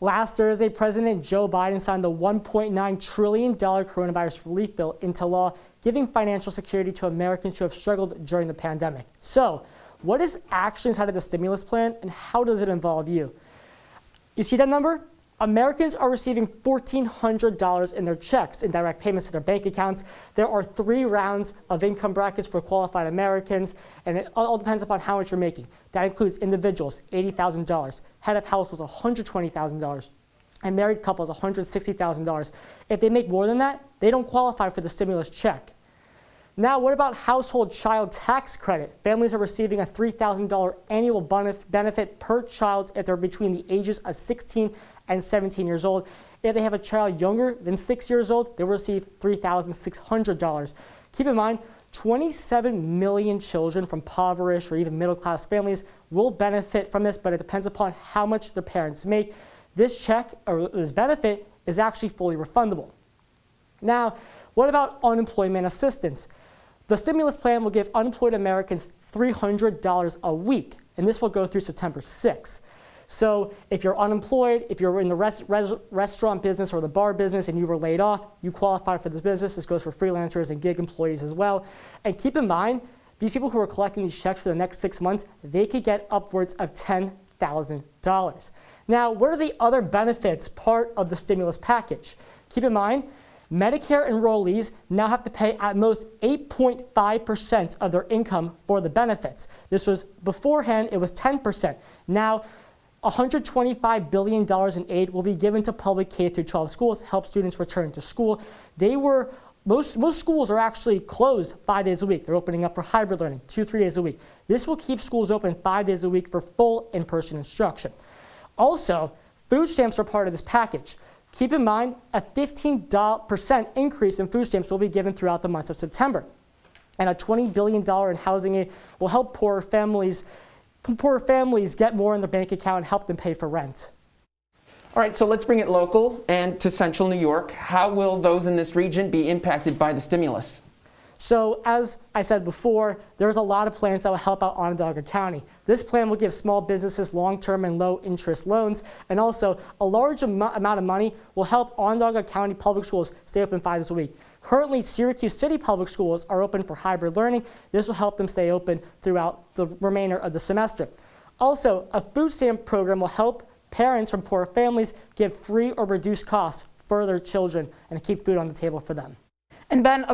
Last Thursday, President Joe Biden signed the $1.9 trillion coronavirus relief bill into law, giving financial security to Americans who have struggled during the pandemic. So, what is actually inside of the stimulus plan, and how does it involve you? You see that number? Americans are receiving $1,400 in their checks in direct payments to their bank accounts. There are 3 rounds of income brackets for qualified Americans, and it all depends upon how much you're making. That includes individuals, $80,000, head of households, $120,000, and married couples, $160,000. If they make more than that, they don't qualify for the stimulus check. Now, what about household child tax credit? Families are receiving a $3,000 annual benefit per child if they're between the ages of 16 and 17 years old. If they have a child younger than 6 years old, they will receive $3,600. Keep in mind, 27 million children from impoverished or even middle-class families will benefit from this, but it depends upon how much their parents make. This check, or this benefit, is actually fully refundable. Now, what about unemployment assistance? The stimulus plan will give unemployed Americans $300 a week, and this will go through September 6th. So if you're unemployed, if you're in the restaurant business or the bar business and you were laid off, you qualify for this business. This goes for freelancers and gig employees as well. And keep in mind, these people who are collecting these checks for the next 6 months, they could get upwards of $10,000. Now, what are the other benefits part of the stimulus package? Keep in mind, Medicare enrollees now have to pay at most 8.5% of their income for the benefits. This was beforehand, it was 10%. Now, $125 billion in aid will be given to public K-12 schools to help students return to school. Most schools are actually closed 5 days a week. They're opening up for hybrid learning, 2-3 days a week. This will keep schools open 5 days a week for full in-person instruction. Also, food stamps are part of this package. Keep in mind, a 15% increase in food stamps will be given throughout the month of September. And a $20 billion in housing aid will help poorer families get more in their bank account and help them pay for rent. All right, so let's bring it local and to central New York. How will those in this region be impacted by the stimulus? So as I said before, there's a lot of plans that will help out Onondaga County. This plan will give small businesses long-term and low-interest loans, and also a large amount of money will help Onondaga County public schools stay open 5 days a week. Currently, Syracuse City public schools are open for hybrid learning. This will help them stay open throughout the remainder of the semester. Also, a food stamp program will help parents from poor families give free or reduced costs for their children and keep food on the table for them. And Ben,